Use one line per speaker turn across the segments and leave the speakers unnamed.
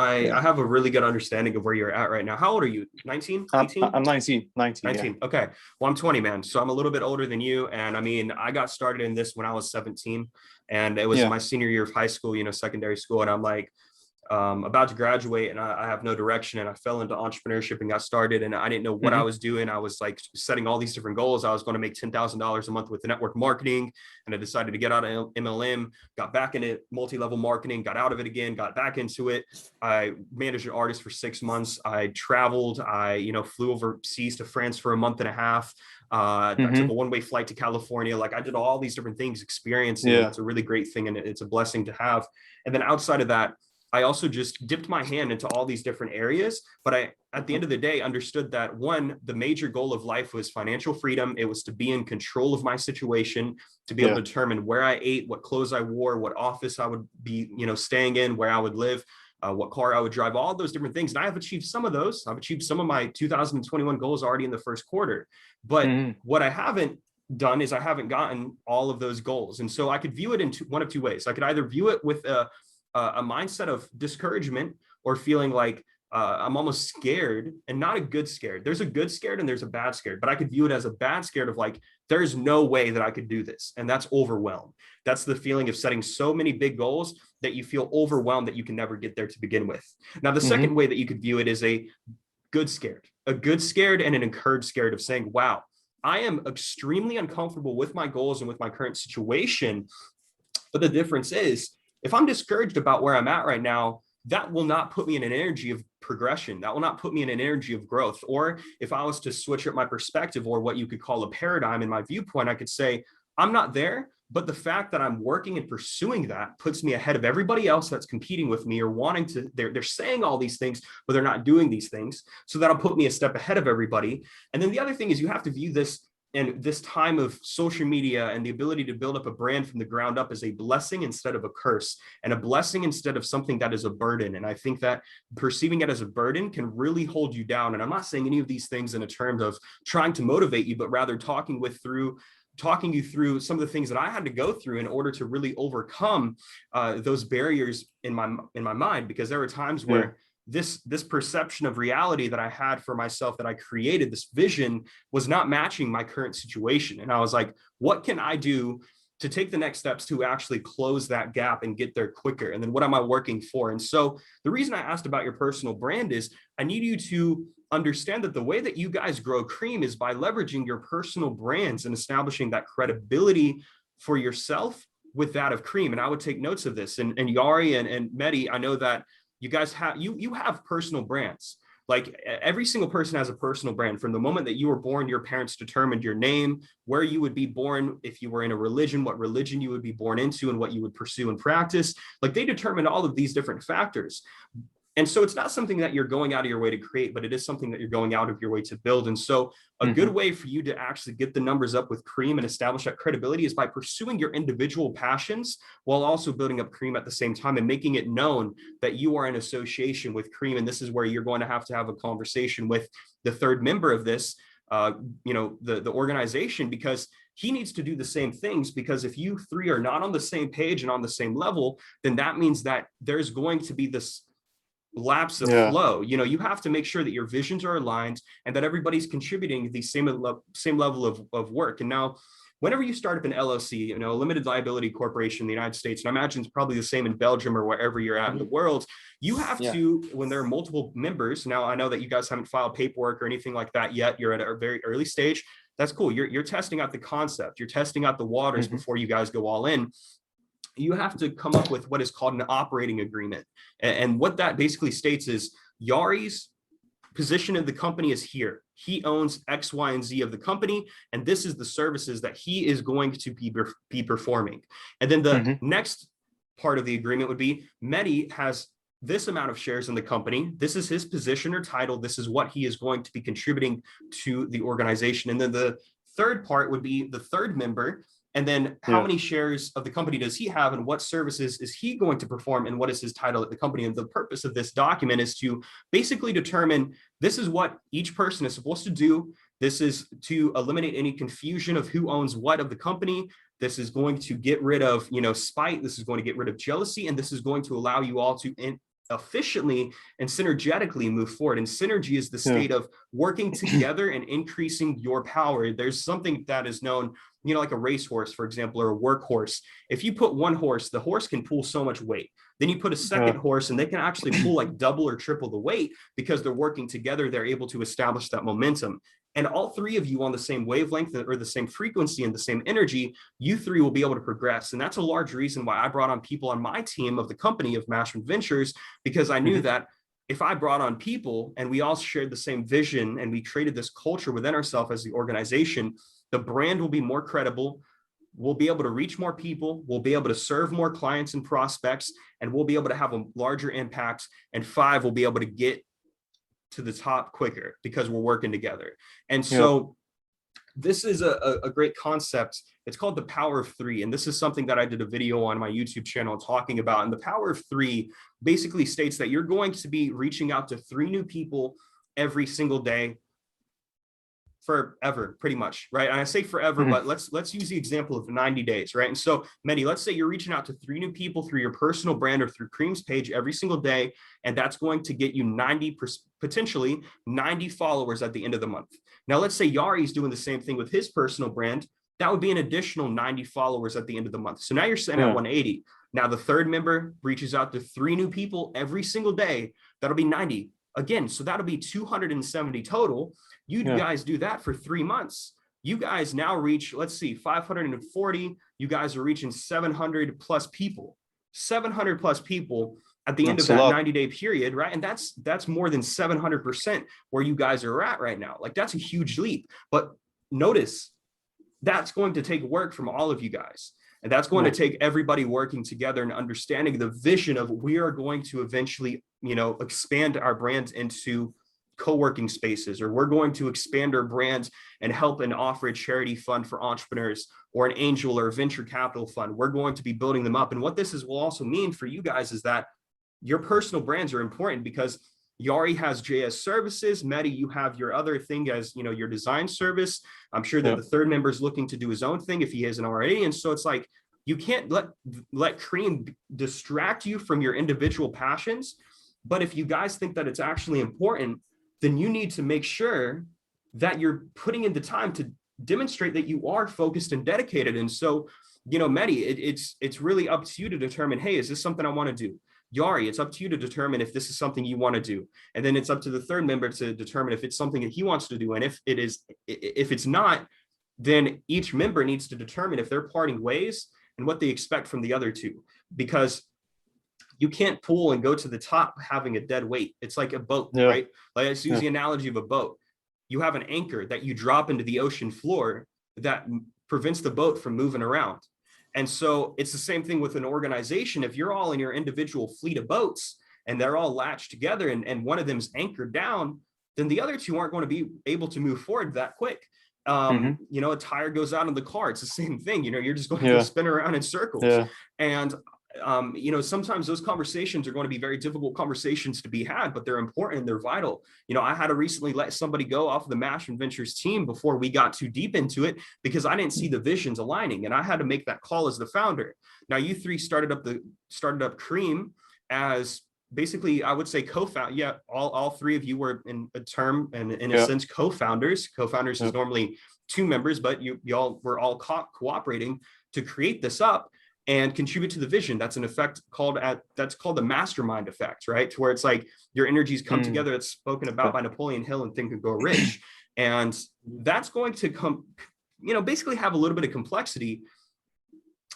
I
Yeah.
have a really good understanding of where you're at right now. How old are you? 19,
I'm,
18?
I'm 19. Yeah.
19. Okay. Well, I'm 20, man. So I'm a little bit older than you. And I mean, I got started in this when I was 17, and it was
Yeah.
my senior year of high school, secondary school. And I'm like, about to graduate, and I have no direction, and I fell into entrepreneurship and got started, and I didn't know what I
Hmm.
was doing. I was like setting all these different goals. I was going to make $10,000 a month with the network marketing, and I decided to get out of MLM, got back into multi-level marketing, got out of it again, got back into it. I managed an artist for 6 months. I traveled. I flew overseas to France for a month and a half. I took a
Hmm.
one-way flight to California. Like, I did all these different things, experiencing, and
Yeah.
that's a really great thing, and it's a blessing to have. And then outside of that, I also just dipped my hand into all these different areas. But at the end of the day, understood that one, the major goal of life was financial freedom. It was to be in control of my situation, to be able
Yeah.
to determine where I ate, what clothes I wore, what office I would be, staying in, where I would live, what car I would drive, all those different things. And I have achieved some of those. I've achieved some of my 2021 goals already in the first quarter. But
Hmm.
what I haven't done is I haven't gotten all of those goals. And so I could view it in one of two ways. I could either view it with a mindset of discouragement, or feeling like I'm almost scared, and not a good scared. There's a good scared and there's a bad scared, but I could view it as a bad scared of like, there's no way that I could do this. And that's overwhelmed. That's the feeling of setting so many big goals that you feel overwhelmed that you can never get there to begin with. Now, the
Hmm.
second way that you could view it is a good scared and an encouraged scared of saying, wow, I am extremely uncomfortable with my goals and with my current situation. But the difference is, if I'm discouraged about where I'm at right now, that will not put me in an energy of progression. That will not put me in an energy of growth. Or if I was to switch up my perspective, or what you could call a paradigm in my viewpoint, I could say, I'm not there, but the fact that I'm working and pursuing that puts me ahead of everybody else that's competing with me, or wanting to, they're saying all these things, but they're not doing these things. So that'll put me a step ahead of everybody. And then the other thing is, you have to view this, and this time of social media and the ability to build up a brand from the ground up, as a blessing instead of a curse, and a blessing instead of something that is a burden. And I think that perceiving it as a burden can really hold you down. And I'm not saying any of these things in a terms of trying to motivate you, but rather talking you through some of the things that I had to go through in order to really overcome those barriers in my mind. Because there were times
Yeah.
where this perception of reality that I had for myself, that I created, this vision, was not matching my current situation. And I was like, what can I do to take the next steps to actually close that gap and get there quicker? And then what am I working for? And so the reason I asked about your personal brand is, I need you to understand that the way that you guys grow CREEM is by leveraging your personal brands and establishing that credibility for yourself with that of CREEM. And I would take notes of this. And Yari and Mehdi, I know that you guys have you have personal brands. Like, every single person has a personal brand. From the moment that you were born, your parents determined your name, where you would be born, if you were in a religion, what religion you would be born into, and what you would pursue and practice. Like, they determined all of these different factors. And so it's not something that you're going out of your way to create, but it is something that you're going out of your way to build. And so a good
Hmm.
way for you to actually get the numbers up with CREEM and establish that credibility is by pursuing your individual passions, while also building up CREEM at the same time, and making it known that you are in association with CREEM. And this is where you're going to have a conversation with the third member of this, the organization, because he needs to do the same things. Because if you three are not on the same page and on the same level, then that means that there's going to be this lapse of
Yeah.
flow. You have to make sure that your visions are aligned, and that everybody's contributing the same level of work. And now, whenever you start up an LLC, a limited liability corporation in the United States, and I imagine it's probably the same in Belgium or wherever you're at in the world, you have
Yeah.
to, when there are multiple members. Now, I know that you guys haven't filed paperwork or anything like that yet. You're at a very early stage. That's cool. You're testing out the concept. You're testing out the waters
Hmm.
before you guys go all in. You have to come up with what is called an operating agreement. And what that basically states is, Yari's position in the company is here. He owns X, Y, and Z of the company, and this is the services that he is going to be performing. And then the
Hmm.
next part of the agreement would be, Mehdi has this amount of shares in the company. This is his position or title. This is what he is going to be contributing to the organization. And then the third part would be the third member. And then how
Yeah.
many shares of the company does he have, and what services is he going to perform, and what is his title at the company? And the purpose of this document is to basically determine, this is what each person is supposed to do. This is to eliminate any confusion of who owns what of the company. This is going to get rid of, spite. This is going to get rid of jealousy. And this is going to allow you all to efficiently and synergetically move forward. And synergy is the state of working together and increasing your power. There's something that is known, you know, like a racehorse, for example, or a workhorse. If you put one horse, the horse can pull so much weight. Then you put a second horse and they can actually pull like double or triple the weight because they're working together. They're able to establish that momentum. And all three of you on the same wavelength or the same frequency and the same energy, you three will be able to progress. And that's a large reason why I brought on people on my team of the company of Mashman Ventures, because I knew that if I brought on people and we all shared the same vision and we created this culture within ourselves as the organization, the brand will be more credible. We'll be able to reach more people. We'll be able to serve more clients and prospects, and we'll be able to have a larger impact. And 5, we'll be able to get to the top quicker because we're working together. And so this is a great concept. It's called the power of 3. And this is something that I did a video on my YouTube channel talking about. And the power of 3 basically states that you're going to be reaching out to 3 new people every single day forever, pretty much, right? And I say forever, but let's use the example of 90 days, right? And so, Mehdi, let's say you're reaching out to 3 new people through your personal brand or through CREEM's page every single day, and that's going to get you potentially 90 followers at the end of the month. Now, let's say Yari's doing the same thing with his personal brand. That would be an additional 90 followers at the end of the month. So now you're sitting at 180. Now the third member reaches out to 3 new people every single day. That'll be 90 again. So that'll be 270 total. You guys do that for 3 months. You guys now reach, let's see, 540. You guys are reaching 700 plus people, 700 plus people at the end of that 90-day period, right? And that's more than 700% where you guys are at right now. Like, that's a huge leap. But notice that's going to take work from all of you guys. And that's going to take everybody working together and understanding the vision of we are going to eventually, you know, expand our brands into co-working spaces, or we're going to expand our brands and help and offer a charity fund for entrepreneurs or an angel or a venture capital fund. We're going to be building them up. And what this will also mean for you guys is that your personal brands are important, because Yari has JS services. Mehdi, you have your other thing as, you know, your design service. I'm sure that the third member is looking to do his own thing if he hasn't already. And so it's like, you can't let CREEM distract you from your individual passions. But if you guys think that it's actually important, then you need to make sure that you're putting in the time to demonstrate that you are focused and dedicated. And so, you know, Mehdi, it's really up to you to determine, hey, is this something I want to do? Yari, it's up to you to determine if this is something you want to do. And then it's up to the third member to determine if it's something that he wants to do. And if it's not, then each member needs to determine if they're parting ways and what they expect from the other two. Because you can't pull and go to the top having a dead weight. It's like a boat, right? Like, let's use the analogy of a boat. You have an anchor that you drop into the ocean floor that prevents the boat from moving around. And so it's the same thing with an organization. If you're all in your individual fleet of boats and they're all latched together and one of them is anchored down, then the other two aren't going to be able to move forward that quick. You know, a tire goes out in the car. It's the same thing. You know, you're just going to spin around in circles. And you know, sometimes those conversations are going to be very difficult conversations to be had, but they're important and they're vital. You know, I had to recently let somebody go off of the Mashman Ventures team before we got too deep into it, because I didn't see the visions aligning, and I had to make that call as the founder. Now, you 3 started up CREEM as basically, I would say co-founder. Yeah, all 3 of you were in a term and in a sense co-founders. Co-founders is normally 2 members, but y'all were all cooperating to create this up and contribute to the vision. That's an effect that's called the mastermind effect, right? To where it's like your energies come together. It's spoken about by Napoleon Hill in Think and Grow Rich. And that's going to come, you know, basically have a little bit of complexity.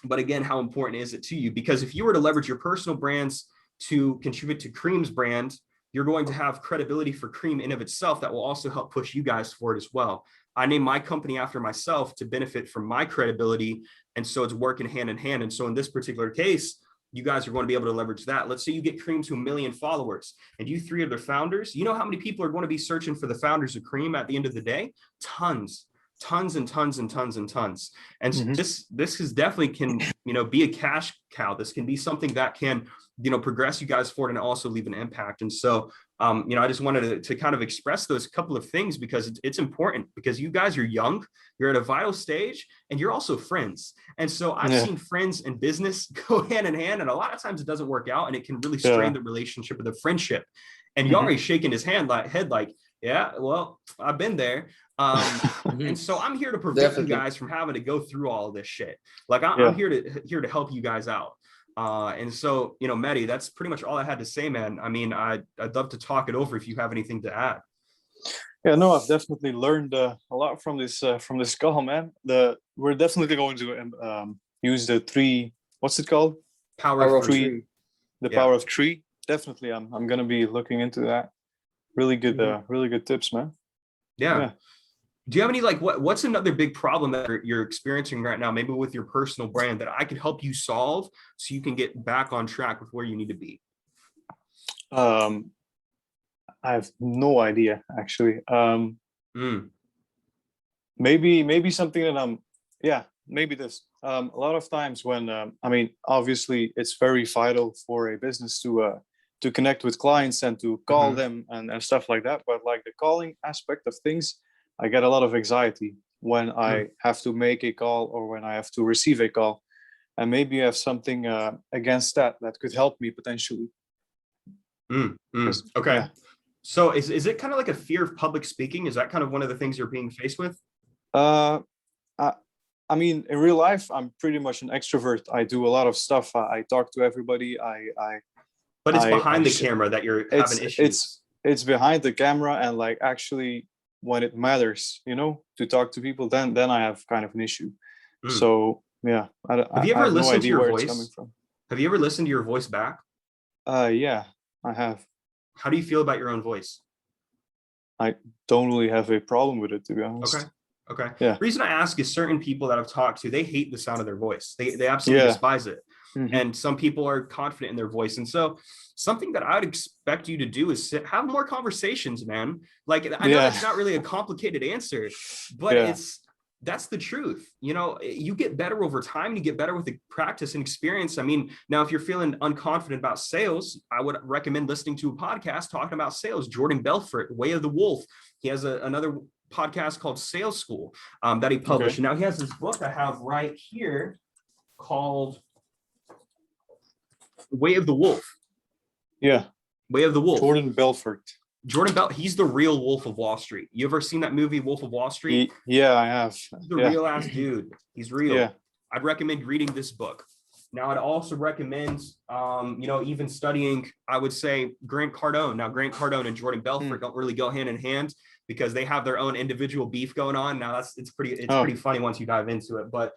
But again, how important is it to you? Because if you were to leverage your personal brands to contribute to CREEM's brand, you're going to have credibility for CREEM in of itself that will also help push you guys forward as well. I named my company after myself to benefit from my credibility. And so it's working hand in hand. And so in this particular case, you guys are going to be able to leverage that. Let's say you get CREEM to 1 million followers and you 3 are the founders. You know how many people are going to be searching for the founders of CREEM at the end of the day? Tons. tons and tons and tons and tons. And
Mm-hmm.
this is definitely can, be a cash cow. This can be something that can, progress you guys forward and also leave an impact. And so, I just wanted to kind of express those couple of things because it's important, because you guys are young, you're at a vital stage, and you're also friends. And so I've seen friends and business go hand in hand, and a lot of times it doesn't work out, and it can really strain the relationship or the friendship. And you're already shaking his head like, yeah, well, I've been there. And so I'm here to prevent you guys from having to go through all of this shit. Like I'm here to help you guys out. And so, Mehdi, that's pretty much all I had to say, man. I mean, I'd love to talk it over if you have anything to add.
Yeah, no, I've definitely learned a lot from this call, man. We're definitely going to use the three. What's it called?
Power of three.
The power of three. Definitely, I'm gonna be looking into that. Really good, really good tips, man.
Yeah. Do you have any what's another big problem that you're experiencing right now, maybe with your personal brand, that I could help you solve so you can get back on track with where you need to be?
I have no idea, actually. Maybe something that maybe this. A lot of times when obviously it's very vital for a business to connect with clients and to call them and stuff like that. But like the calling aspect of things, I get a lot of anxiety when I have to make a call or when I have to receive a call. And maybe you have something against that could help me potentially.
Okay. Yeah. So is it kind of like a fear of public speaking? Is that kind of one of the things you're being faced with?
I mean, in real life, I'm pretty much an extrovert. I do a lot of stuff. I talk to everybody.
But it's behind the camera that you're having issues.
It's behind the camera, and like actually when it matters, to talk to people, then I have kind of an issue. So yeah,
have you ever listened to your voice?
It's coming from.
Have you ever listened to your voice back?
Yeah, I have.
How do you feel about your own voice?
I don't really have a problem with it, to be honest.
Okay.
Yeah.
The reason I ask is certain people that I've talked to, they hate the sound of their voice. They absolutely despise it. And some people are confident in their voice. And so something that I'd expect you to do is have more conversations, man. Like, I know that's not really a complicated answer, but that's the truth. You get better over time. You get better with the practice and experience. I mean, now, if you're feeling unconfident about sales, I would recommend listening to a podcast talking about sales. Jordan Belfort, Way of the Wolf. He has another podcast called Sales School that he published. And now he has this book I have right here called Way of the Wolf.
Yeah.
Way of the Wolf.
Jordan Belfort.
He's the real Wolf of Wall Street. You ever seen that movie, Wolf of Wall Street?
Yeah, I have.
He's the real ass dude. He's real.
Yeah.
I'd recommend reading this book. Now, I'd also recommend, even studying, I would say, Grant Cardone. Now, Grant Cardone and Jordan Belfort don't really go hand in hand because they have their own individual beef going on. Now, it's pretty funny once you dive into it. But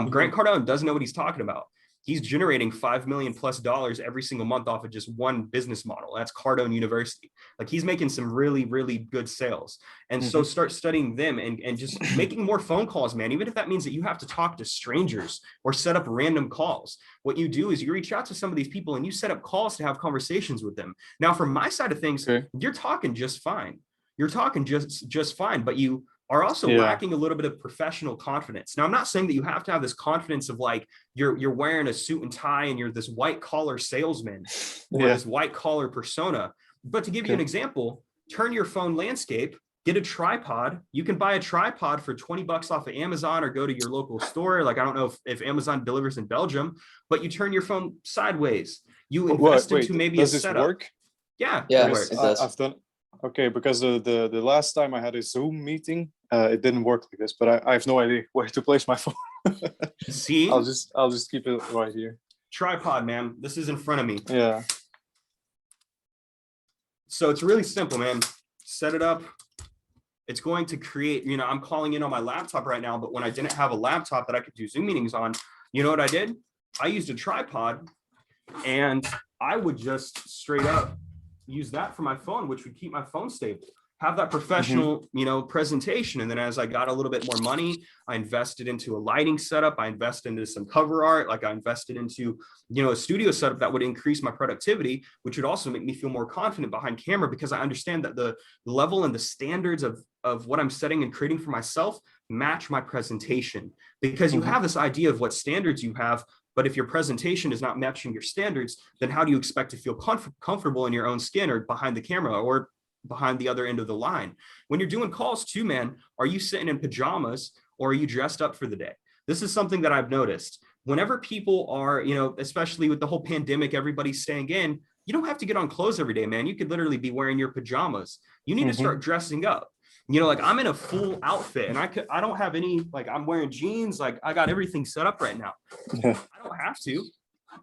Grant Cardone doesn't know what he's talking about. He's generating $5 million plus every single month off of just one business model. That's Cardone University. Like, he's making some really, really good sales. And so start studying them and just making more phone calls, man. Even if that means that you have to talk to strangers or set up random calls. What you do is you reach out to some of these people and you set up calls to have conversations with them. Now, from my side of things, you're talking just fine. You're talking just fine, but you are also lacking a little bit of professional confidence. Now, I'm not saying that you have to have this confidence of like you're wearing a suit and tie and you're this white collar salesman or this white collar persona. But to give you an example, turn your phone landscape, get a tripod. You can buy a tripod for $20 off of Amazon or go to your local store. Like, I don't know if Amazon delivers in Belgium, but you turn your phone sideways. You invest into maybe a setup. Does this work? Yeah,
it works. It does.
I've done. Okay, because the last time I had a Zoom meeting, it didn't work like this. But I have no idea where to place my phone.
See,
I'll just keep it right here.
Tripod, man. This is in front of me.
Yeah.
So it's really simple, man. Set it up. It's going to create. I'm calling in on my laptop right now, but when I didn't have a laptop that I could do Zoom meetings on, you know what I did? I used a tripod, and I would just straight up use that for my phone, which would keep my phone stable. have that professional, presentation. And then as I got a little bit more money, I invested into a lighting setup. I invested into some cover art. Like I invested into, a studio setup that would increase my productivity, which would also make me feel more confident behind camera, because I understand that the level and the standards of what I'm setting and creating for myself match my presentation, because you have this idea of what standards you have. But if your presentation is not matching your standards, then how do you expect to feel comfortable in your own skin or behind the camera or behind the other end of the line? When you're doing calls too, man, are you sitting in pajamas or are you dressed up for the day? This is something that I've noticed. Whenever people are, especially with the whole pandemic, everybody's staying in, you don't have to get on clothes every day, man. You could literally be wearing your pajamas. You need to start dressing up. Like I'm in a full outfit and I don't have any, like I'm wearing jeans, like I got everything set up right now. I don't have to.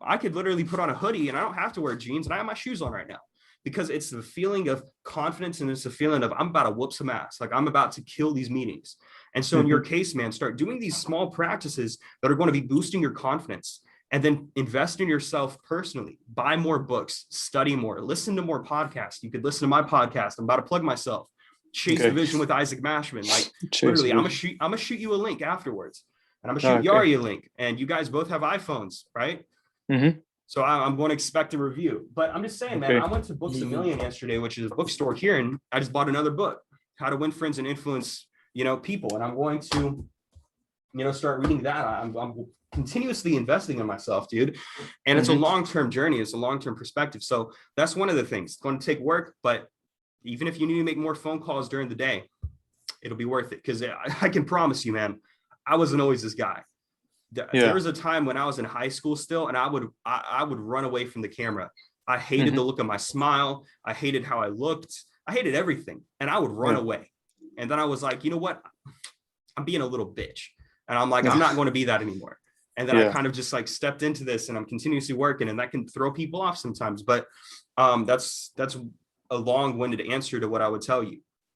I could literally put on a hoodie and I don't have to wear jeans and I have my shoes on right now, because it's the feeling of confidence and it's the feeling of I'm about to whoop some ass. Like I'm about to kill these meetings. And so in your case, man, start doing these small practices that are going to be boosting your confidence, and then invest in yourself personally. Buy more books, study more, listen to more podcasts. You could listen to my podcast. I'm about to plug myself. Chase the Vision with Isaac Mashman. Like literally, I'm gonna shoot you a link afterwards, and I'm gonna shoot Yari a link. And you guys both have iPhones, right? So I'm going to expect a review. But I'm just saying, man, I went to Books A Million yesterday, which is a bookstore here, and I just bought another book, How to Win Friends and Influence, people. And I'm going to, start reading that. I'm continuously investing in myself, dude. And it's a long-term journey. It's a long-term perspective. So that's one of the things. It's going to take work, but even if you need to make more phone calls during the day, it'll be worth it. Because I can promise you, man, I wasn't always this guy. There was a time when I was in high school still, and I would run away from the camera. I hated the look of my smile. I hated how I looked. I hated everything, and I would run away. And then I was like, you know what? I'm being a little bitch, and I'm like, I'm not going to be that anymore. And then I kind of just like stepped into this, and I'm continuously working, and that can throw people off sometimes. But that's a long-winded answer to what I would tell you.